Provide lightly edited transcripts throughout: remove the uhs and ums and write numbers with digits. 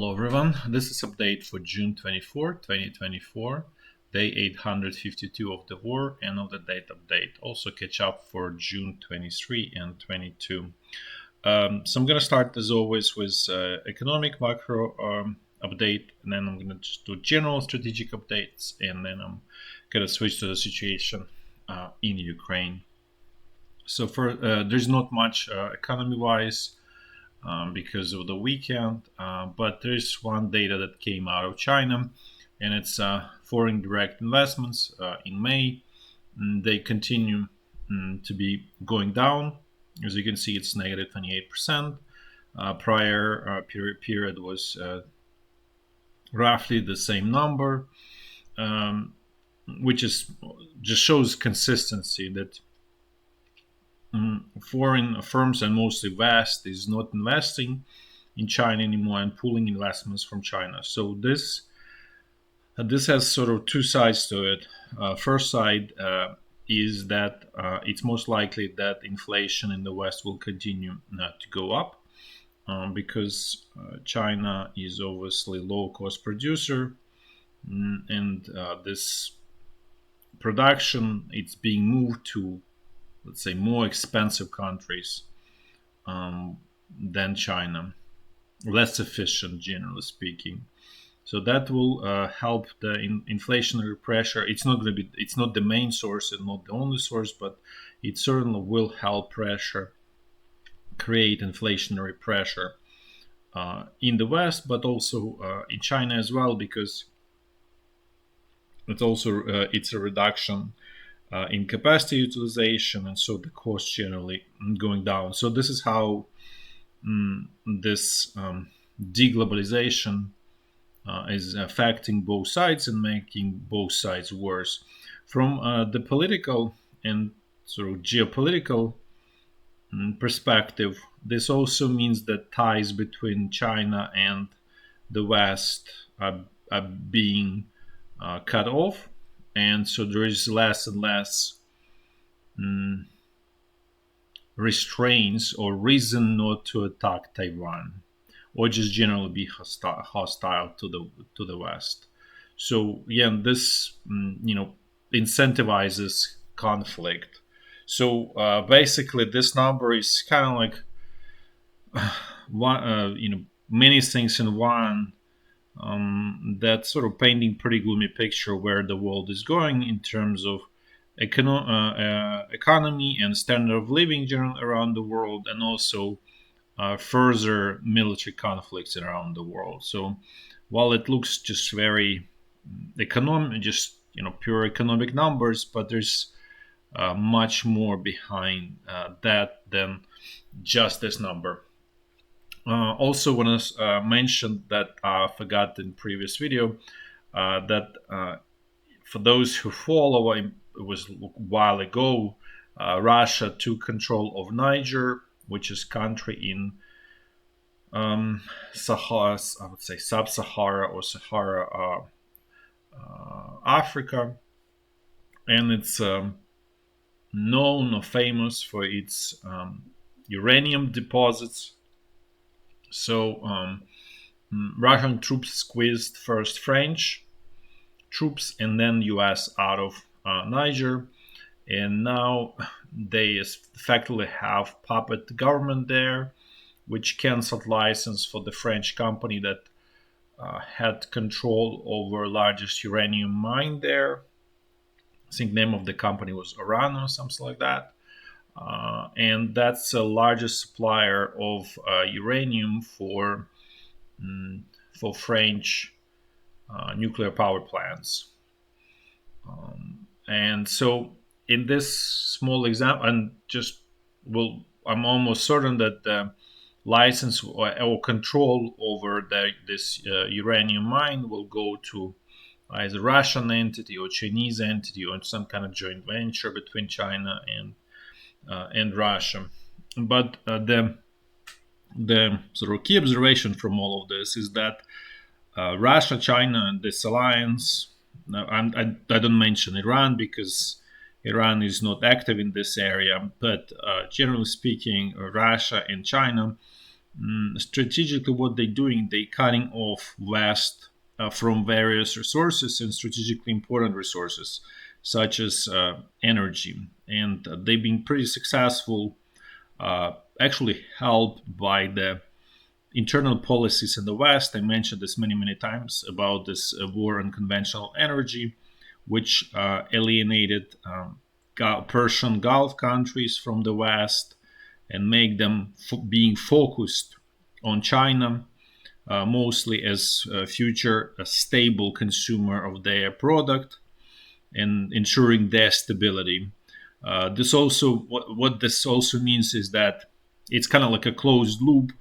Hello everyone, this is update for June 24, 2024, day 852 of the war and of the date update. Also catch up for June 23 and 22. So I'm going to start as always with economic macro update, and then I'm going to just do general strategic updates, and then I'm going to switch to the situation in Ukraine. So there's not much economy-wise because of the weekend, but there's one data that came out of China, and it's foreign direct investments in May. They continue to be going down. As you can see, it's negative 28%. Prior period was roughly the same number, which is just shows consistency that foreign firms, and mostly West, is not investing in China anymore and pulling investments from China. So this has sort of two sides to it. First side is that it's most likely that inflation in the West will continue to go up because China is obviously low-cost producer, and this production, it's being moved to, let's say, more expensive countries than China, less efficient, generally speaking. So that will help the inflationary pressure. It's not the main source and not the only source, but it certainly will help create inflationary pressure in the West, but also in China as well, because it's a reduction in capacity utilization, and so the cost generally going down. So this is how this deglobalization is affecting both sides and making both sides worse. From the political and sort of geopolitical perspective, this also means that ties between China and the West are being cut off, and so there is less and less restraints or reason not to attack Taiwan, or just generally be hostile to the West. So again, this incentivizes conflict. So basically, this number is kind of like many things in one. That's sort of painting pretty gloomy picture where the world is going in terms of economy and standard of living generally around the world, and also further military conflicts around the world. So while it looks just very economic, just pure economic numbers, but there's much more behind that than just this number. Also want to mention that I forgot in previous video that for those who follow, it was a while ago, Russia took control of Niger, which is country in Sahara, I would say sub-Sahara or Sahara Africa, and it's known or famous for its uranium deposits. So Russian troops squeezed first French troops and then US out of Niger, and now they effectively have puppet government there, which canceled license for the French company that had control over largest uranium mine there. I think the name of the company was Oran or something like that. And that's the largest supplier of uranium for French nuclear power plants. And so in this small example, and I'm almost certain that the license or control over this uranium mine will go to either Russian entity or Chinese entity, or some kind of joint venture between China and Russia. But the sort of key observation from all of this is that Russia, China, and this alliance, I don't mention Iran because Iran is not active in this area, but generally speaking, Russia and China Strategically, what they're doing, they cutting off West from various resources and strategically important resources, such as energy. And they've been pretty successful, actually helped by the internal policies in the West. I mentioned this many, many times about this war on conventional energy, which alienated Persian Gulf countries from the West and make them being focused on China, mostly as a future a stable consumer of their product and ensuring their stability. This also what this also means is that it's kind of like a closed loop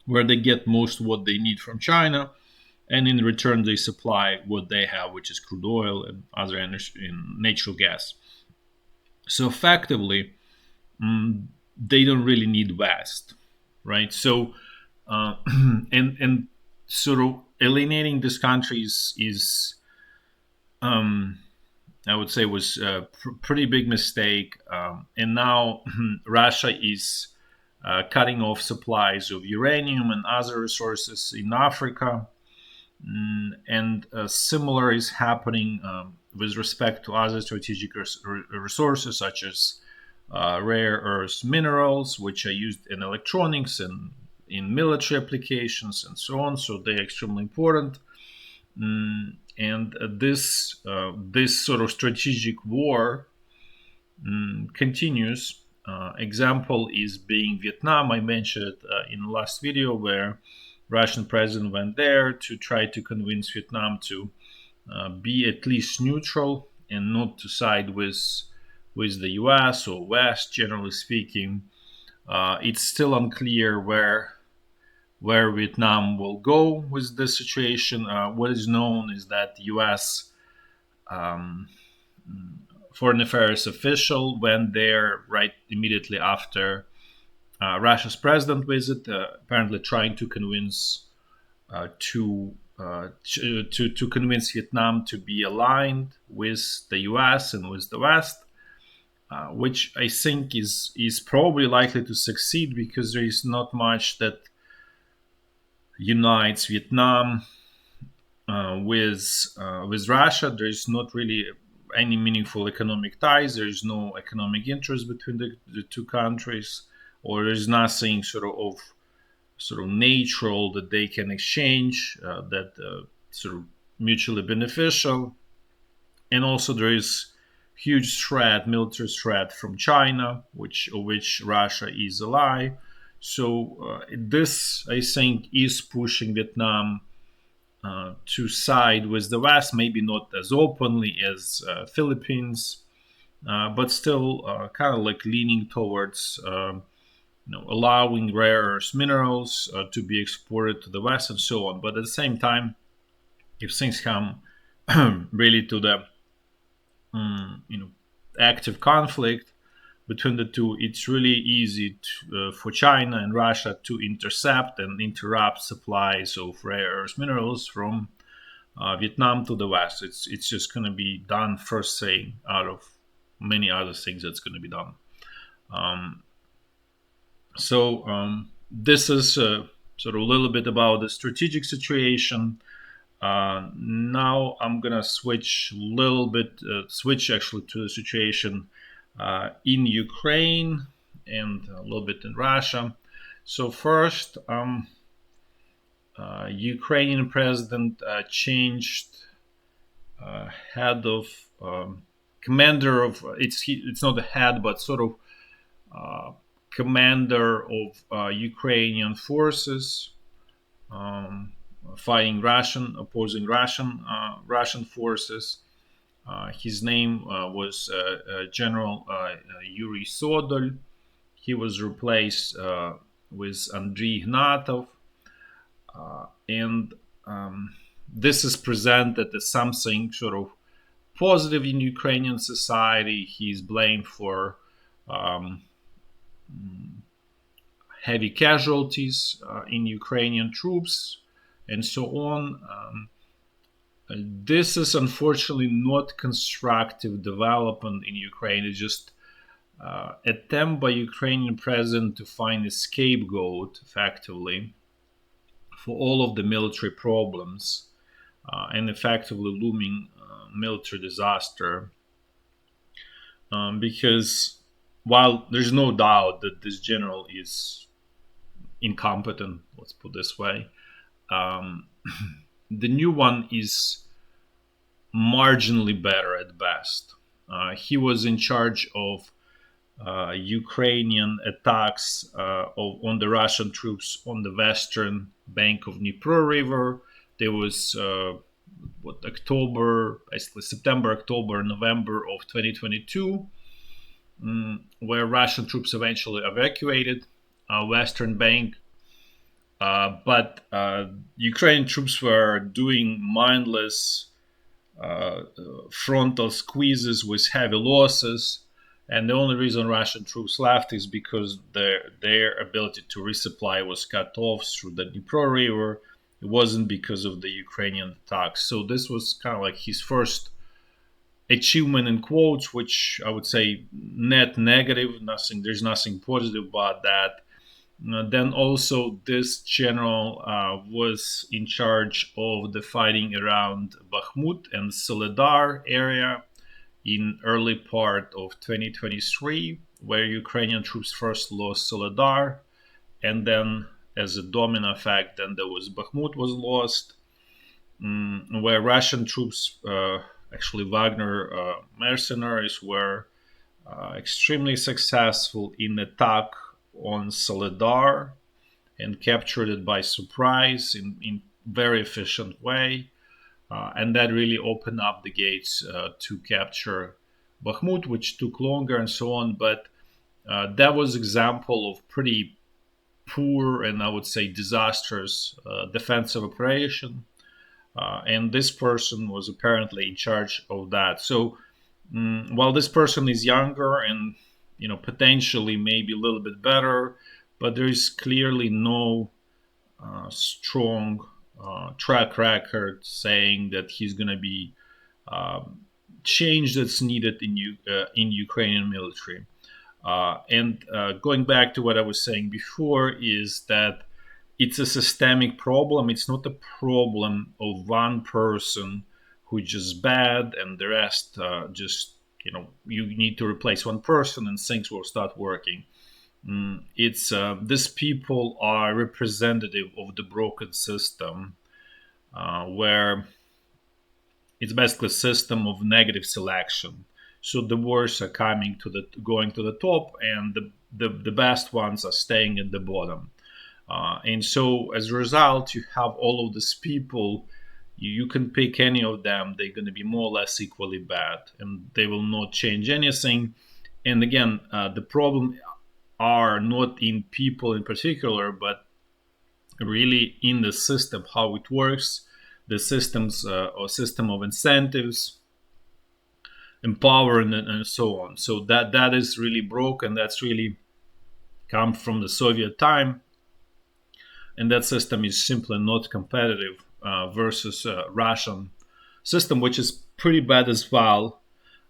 where they get most what they need from China, and in return they supply what they have, which is crude oil and other energy and natural gas. So effectively, they don't really need West, right? So and sort of alienating these countries is I would say was a pretty big mistake. And now Russia is cutting off supplies of uranium and other resources in Africa. And similar is happening with respect to other strategic resources such as rare earth minerals, which are used in electronics and in military applications and so on. So they're extremely important. And this sort of strategic war continues. Example is being Vietnam. I mentioned in the last video where Russian president went there to try to convince Vietnam to be at least neutral and not to side with the U.S. or West. Generally speaking, it's still unclear where Vietnam will go with this situation. What is known is that the U.S. Foreign Affairs official went there right immediately after Russia's president visit, apparently trying to convince to convince Vietnam to be aligned with the U.S. and with the West, which I think is probably likely to succeed because there is not much that unites Vietnam with Russia. There is not really any meaningful economic ties. There is no economic interest between the two countries, or there is nothing sort of natural that they can exchange that sort of mutually beneficial. And also there is huge threat, military threat from China, of which Russia is ally. So this, I think, is pushing Vietnam to side with the West, maybe not as openly as Philippines, but still kind of like leaning towards allowing rare earth minerals to be exported to the West and so on. But at the same time, if things come really to the active conflict between the two, it's really easy for China and Russia to intercept and interrupt supplies of rare earth minerals from Vietnam to the West. It's just going to be done first thing out of many other things that's going to be done. So this is sort of a little bit about the strategic situation. Now I'm gonna switch actually to the situation in Ukraine and a little bit in Russia. So first, Ukrainian president changed head of commander of it's not the head but sort of commander of Ukrainian forces fighting opposing Russian forces. His name was General Yuri Sodol. He was replaced with Andriy Ignatov, and this is presented as something sort of positive in Ukrainian society. He's blamed for heavy casualties in Ukrainian troops and so on. This is unfortunately not constructive development in Ukraine. It's just attempt by Ukrainian president to find a scapegoat, effectively, for all of the military problems and effectively looming military disaster. Because while there's no doubt that this general is incompetent, let's put it this way, um, the new one is marginally better at best. He was in charge of Ukrainian attacks on the Russian troops on the western bank of Dnipro River. There was October, basically September, October, November of 2022, where Russian troops eventually evacuated western bank. But Ukrainian troops were doing mindless frontal squeezes with heavy losses. And the only reason Russian troops left is because their ability to resupply was cut off through the Dnipro River. It wasn't because of the Ukrainian attacks. So this was kind of like his first achievement in quotes, which I would say net negative. There's nothing positive about that. Then also this general was in charge of the fighting around Bakhmut and Soledar area in early part of 2023, where Ukrainian troops first lost Soledar, and then as a domino effect, then there was Bakhmut was lost, where Russian troops, actually Wagner mercenaries, were extremely successful in attack on Soledar and captured it by surprise in very efficient way. And that really opened up the gates to capture Bakhmut, which took longer and so on. But that was example of pretty poor and I would say disastrous defensive operation. And this person was apparently in charge of that. So while this person is younger and potentially maybe a little bit better, but there is clearly no strong track record saying that he's going to be change that's needed in Ukrainian military. And going back to what I was saying before, is that it's a systemic problem. It's not a problem of one person who's just bad and the rest just you need to replace one person and things will start working. It's these people are representative of the broken system, where it's basically a system of negative selection. So the worst are going to the top, and the best ones are staying at the bottom. And so as a result, you have all of these people. You can pick any of them; they're going to be more or less equally bad, and they will not change anything. And again, the problem are not in people in particular, but really in the system, how it works, the systems or system of incentives, empowering, and so on. So that is really broken. That's really come from the Soviet time, and that system is simply not competitive versus Russian system, which is pretty bad as well.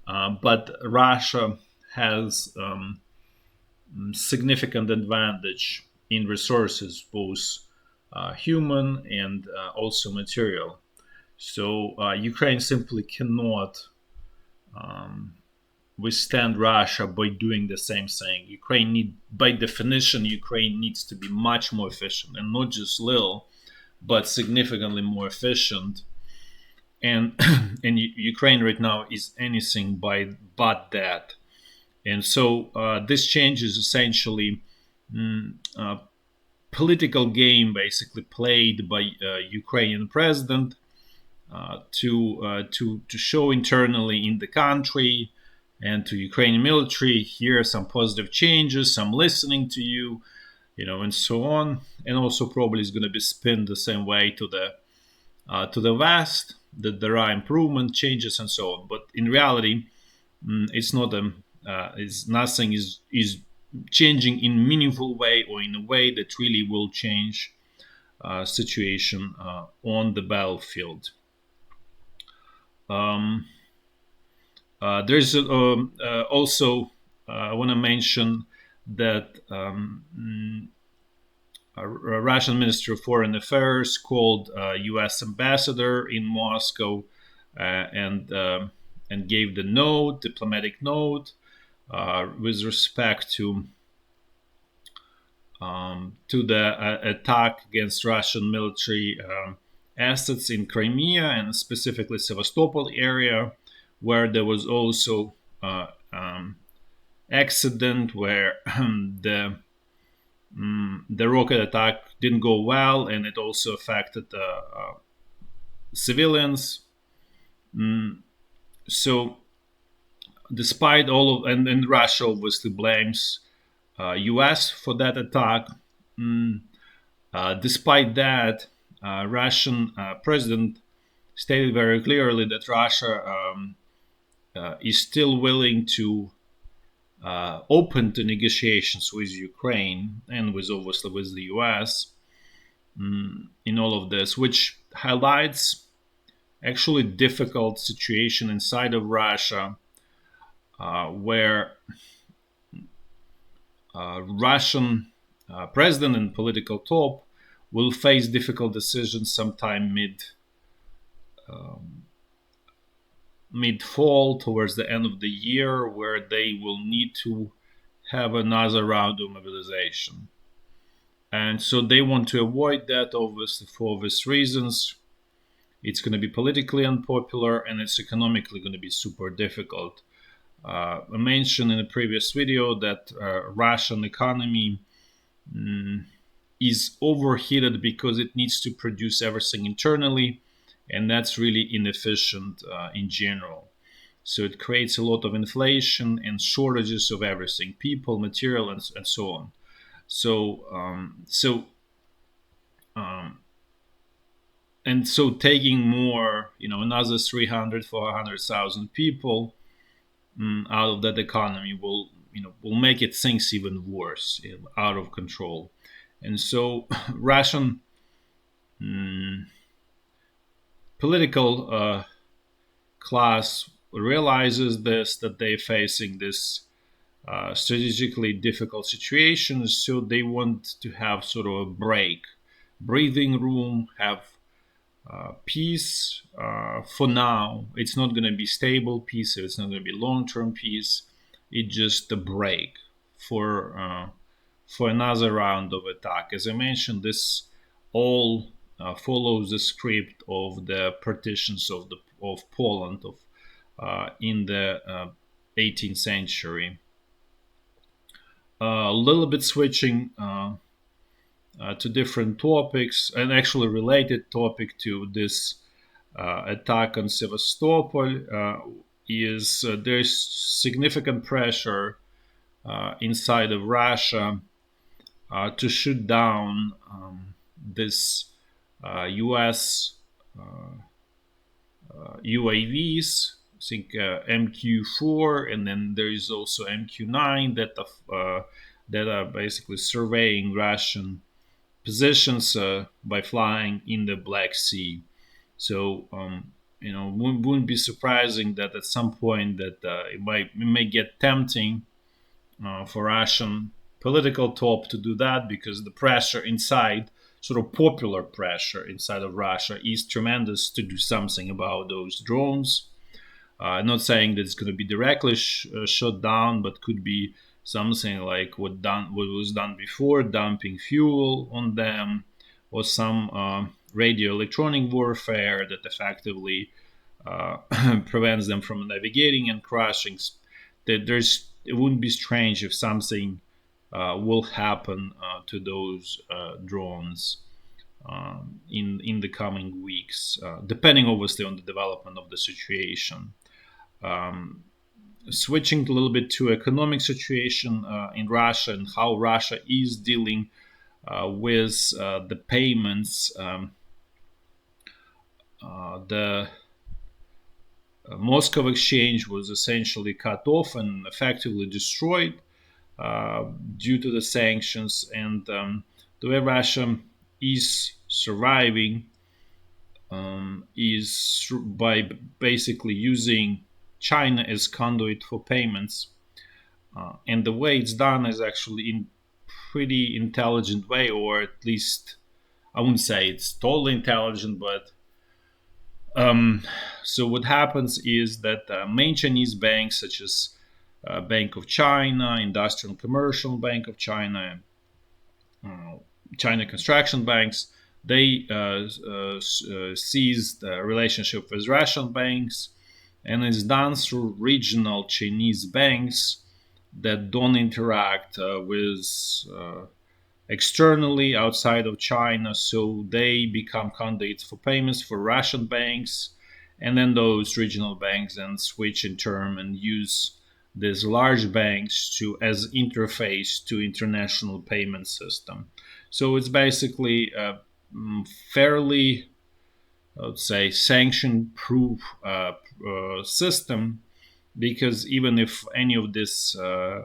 But Russia has significant advantage in resources, both human and also material. So Ukraine simply cannot withstand Russia by doing the same thing. By definition, Ukraine needs to be much more efficient, and not just little, but significantly more efficient. And and Ukraine right now is anything but that. And so this change is essentially a political game, basically played by Ukrainian president to show internally in the country and to Ukrainian military, here are some positive changes, some listening to you, and so on. And also probably is going to be spun the same way to the West, that there are improvement changes and so on. But in reality, it's not it's nothing is changing in meaningful way or in a way that really will change situation on the battlefield. There's also I want to mention that a Russian Minister of Foreign Affairs called U.S. ambassador in Moscow and gave the diplomatic note, with respect to the attack against Russian military assets in Crimea and specifically Sevastopol area, where there was also accident where the rocket attack didn't go well, and it also affected civilians. So, despite all of, and Russia obviously blames U.S. for that attack. Despite that, Russian president stated very clearly that Russia is still willing to open to negotiations with Ukraine and with obviously with the US in all of this, which highlights actually difficult situation inside of Russia, where Russian president and political top will face difficult decisions sometime mid fall towards the end of the year, where they will need to have another round of mobilization. And so they want to avoid that, obviously, for obvious reasons. It's going to be politically unpopular and it's economically going to be super difficult. I mentioned in a previous video that Russian economy is overheated because it needs to produce everything internally, and that's really inefficient in general. So it creates a lot of inflation and shortages of everything, people, material, and so on. And so taking more, another 300, 400,000 people out of that economy will make it things even worse, out of control. And so Russian political class realizes this, that they're facing this strategically difficult situation. So they want to have sort of a breathing room, have peace. For now, it's not going to be stable peace. It's not going to be long-term peace. It's just a break for another round of attack. As I mentioned, this all follows the script of the partitions of Poland in the 18th century. A little bit switching to different topics, and actually related topic to this attack on Sevastopol is there's significant pressure inside of Russia to shoot down this US UAVs. I think MQ-4, and then there is also MQ-9 that are basically surveying Russian positions by flying in the Black Sea. So wouldn't be surprising that at some point that it may get tempting for Russian political top to do that, because the pressure inside, sort of popular pressure inside of Russia, is tremendous to do something about those drones. Not saying that it's going to be directly shut down, but could be something like what was done before, dumping fuel on them, or some radio electronic warfare that effectively prevents them from navigating and crashing. It wouldn't be strange if something will happen to those drones in the coming weeks, depending obviously on the development of the situation. Switching a little bit to economic situation in Russia and how Russia is dealing with the payments. The Moscow exchange was essentially cut off and effectively destroyed due to the sanctions, and the way Russia is surviving is by basically using China as conduit for payments. And the way it's done is actually in pretty intelligent way, or at least I wouldn't say it's totally intelligent, but so what happens is that main Chinese banks such as Bank of China, Industrial and Commercial Bank of China, uh, China Construction Banks, they seized the relationship with Russian banks, and it's done through regional Chinese banks that don't interact with externally outside of China, so they become conduits for payments for Russian banks, and then those regional banks then switch in turn and use these large banks to as interface to international payment system. So it's basically a fairly, I would say, sanction-proof system, because even if any of these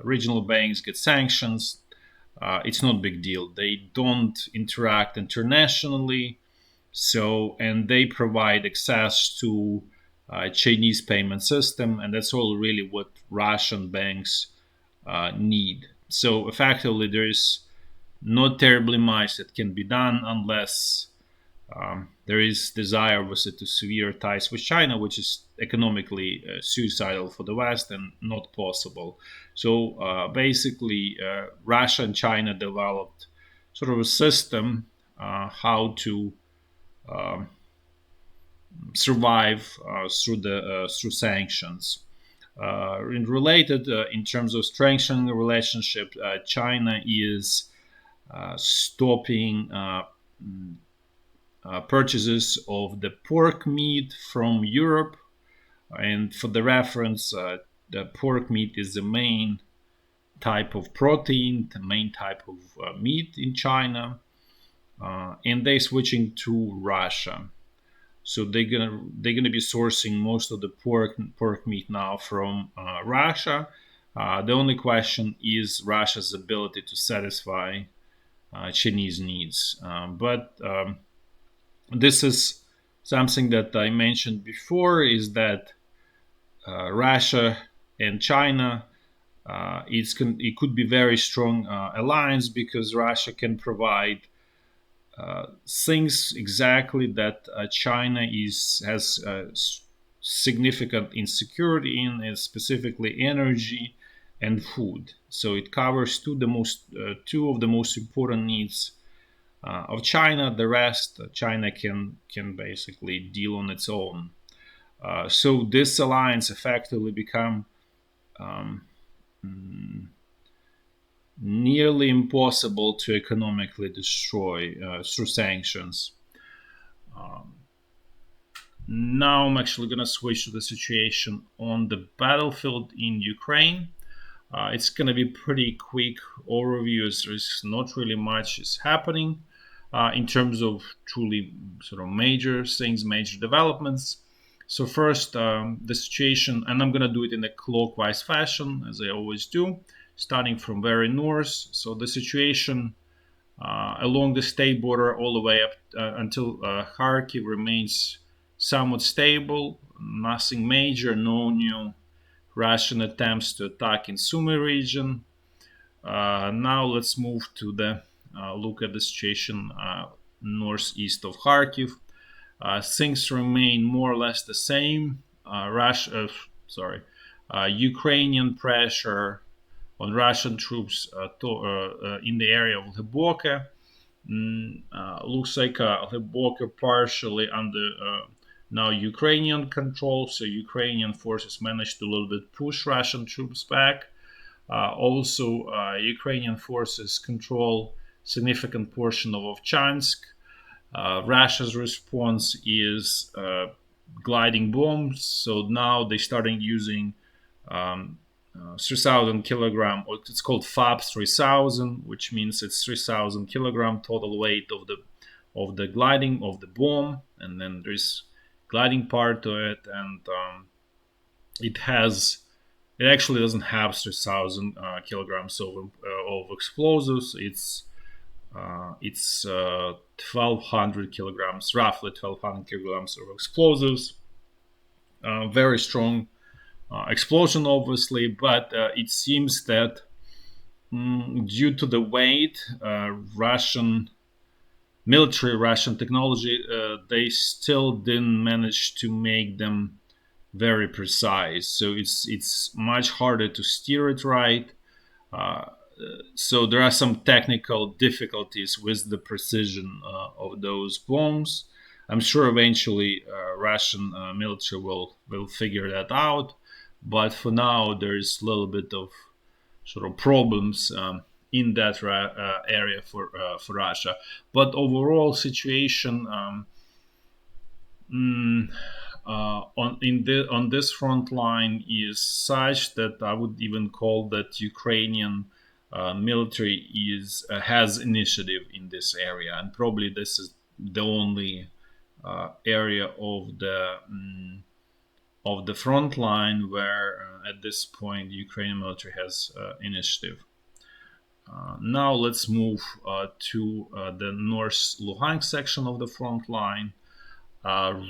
regional banks get sanctions, it's not a big deal. They don't interact internationally, so and they provide access to Chinese payment system, and that's all really what Russian banks need. So effectively, there is not terribly much that can be done unless there is desire, obviously, to sever ties with China, which is economically suicidal for the West and not possible. So basically, Russia and China developed sort of a system how to survive through sanctions. Related in terms of strengthening the relationship, China is stopping purchases of the pork meat from Europe. And for the reference, the pork meat is the main type of protein, the main type of meat in China, and they're switching to Russia. So they're gonna be sourcing most of the pork meat now from Russia. The only question is Russia's ability to satisfy Chinese needs, but this is something that I mentioned before, is that Russia and China, it could be very strong alliance, because Russia can provide things exactly that China has significant insecurity in, is specifically energy and food. So it covers two of the most important needs of China. The rest, China can basically deal on its own. So this alliance effectively become um, nearly impossible to economically destroy through sanctions. Now I'm actually going to switch to the situation on the battlefield in Ukraine. It's going to be pretty quick overview, as there's not really much is happening in terms of truly sort of major things, major developments. So first, the situation, and I'm going to do it in a clockwise fashion, as I always do, starting from very north. So the situation along the state border all the way up until Kharkiv remains somewhat stable. Nothing major, no new Russian attempts to attack in Sumy region. Now let's move to the look at the situation northeast of Kharkiv. Things remain more or less the same. Ukrainian pressure on Russian troops in the area of Leboka. Looks like Leboka partially under now Ukrainian control, so Ukrainian forces managed to a little bit push Russian troops back. Also, Ukrainian forces control significant portion of Ovchansk. Russia's response is gliding bombs. So now they're starting using 3,000 kilogram, or it's called FAB 3000, which means it's 3,000 kilogram total weight of the gliding of the bomb, and then there's gliding part to it, and it actually doesn't have 3,000 kilograms of explosives. It's 1,200 kilograms, roughly 1,200 kilograms of explosives. Very strong explosion, obviously, but it seems that due to the weight, Russian military, Russian technology, they still didn't manage to make them very precise. So it's much harder to steer it right. Uh, so there are some technical difficulties with the precision of those bombs. I'm sure eventually Russian military will figure that out, but for now there's a little bit of sort of problems in that area for Russia. But overall situation on this front line is such that I would even call that Ukrainian military has initiative in this area, and probably this is the only area of the front line where at this point the Ukrainian military has initiative. Now let's move to the North Lugansk section of the front line.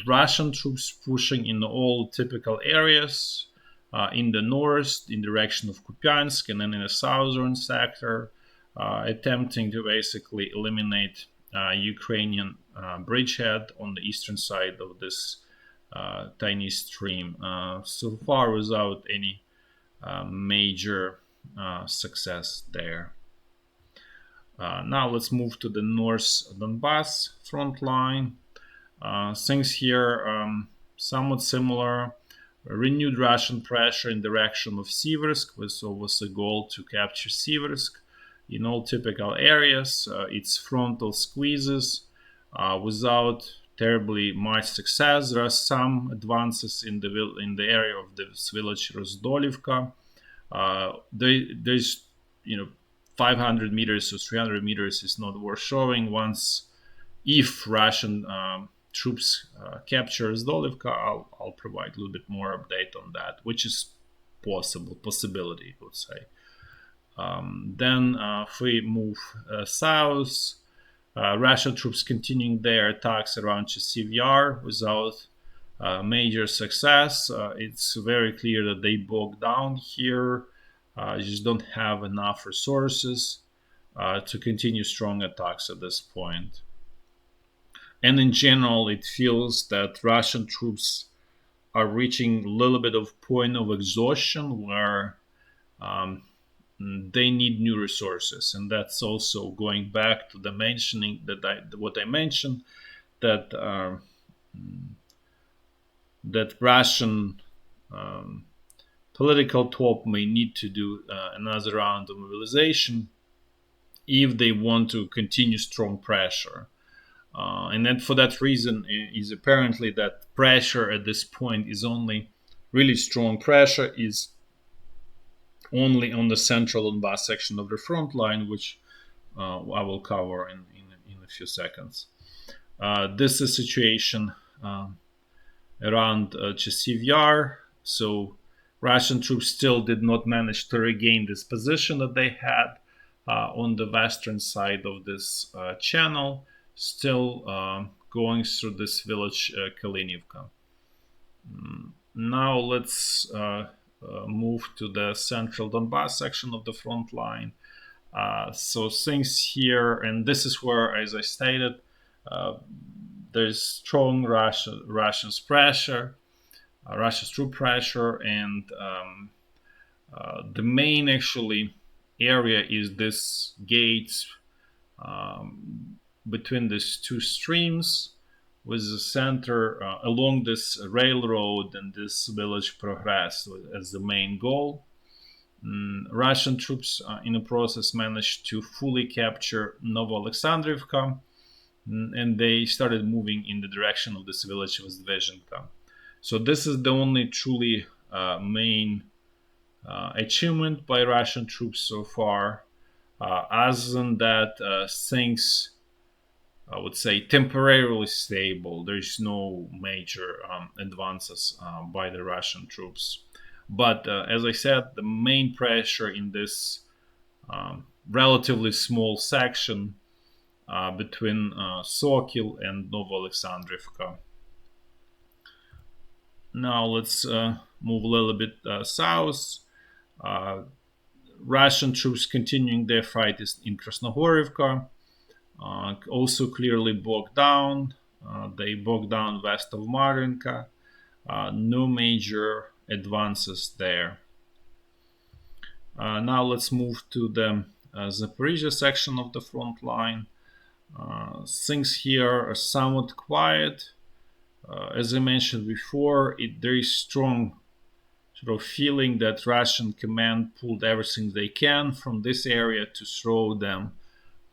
Russian troops pushing in all typical areas in the north, in direction of Kupiansk, and then in the southern sector, attempting to basically eliminate Ukrainian bridgehead on the eastern side of this tiny stream. So far, without any major success there. Now let's move to the North Donbass front line. Things here somewhat similar. Renewed Russian pressure in direction of Siversk was a goal to capture Siversk in all typical areas. Its frontal squeezes without terribly much success. There are some advances in the area of this village Rozdolivka. There's 500 meters or 300 meters is not worth showing. If Russian troops capture Zdolivka, I'll provide a little bit more update on that, which is possibility, I would say. Then if we move south, Russian troops continuing their attacks around Chasiv Yar without major success. It's very clear that they bogged down here. Just don't have enough resources to continue strong attacks at this point. And in general, it feels that Russian troops are reaching a little bit of point of exhaustion where they need new resources. And that's also going back to the mentioning what I mentioned, that that Russian political top may need to do another round of mobilization if they want to continue strong pressure. And then for that reason is apparently that pressure at this point is only really strong pressure is only on the central Donbass section of the front line, which I will cover in a few seconds. This is a situation around Chasiv Yar. So Russian troops still did not manage to regain this position that they had on the western side of this channel, still going through this village Kalinivka. Now let's move to the central Donbass section of the front line. So things here, and this is where, as I stated, there's strong Russia's pressure, Russia's troop pressure, and the main actually area is this gates between these two streams, with the center along this railroad and this village Progress as the main goal. Russian troops in the process managed to fully capture Novoalexandrivka, and they started moving in the direction of this village with Zvezhenka. So this is the only truly main achievement by Russian troops so far. Other than that, things, I would say, temporarily stable. There's no major advances by the Russian troops. But as I said, the main pressure in this relatively small section between Sokil and Novoalexandrivka. Now let's move a little bit south. Uh, Russian troops continuing their fight is in Krasnohorivka, also clearly bogged down. They bogged down west of Marinka. No major advances there. Now let's move to the Zaporizhya section of the front line. Things here are somewhat quiet. As I mentioned before, there is strong sort of feeling that Russian command pulled everything they can from this area to throw them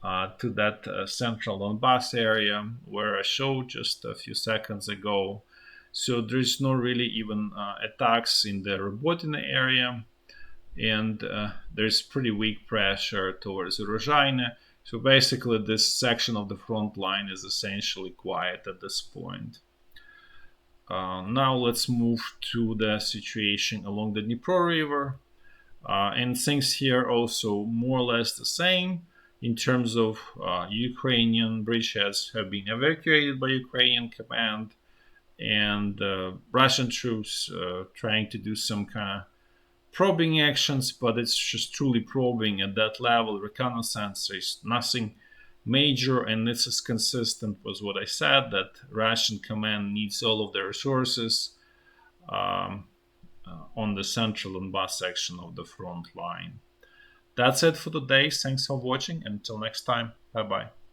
to that central Donbass area where I showed just a few seconds ago. So there's no really even attacks in the Robotina area, and there's pretty weak pressure towards Rozhaine. So basically, this section of the front line is essentially quiet at this point. Now let's move to the situation along the Dnipro River. And things here also more or less the same in terms of Ukrainian bridgeheads have been evacuated by Ukrainian command, and Russian troops trying to do some kind of probing actions, but it's just truly probing at that level. Reconnaissance, there's nothing major, and this is consistent with what I said, that Russian command needs all of their resources um, on the central and bus section of the front line. That's it for today. Thanks for watching. Until next time, bye bye.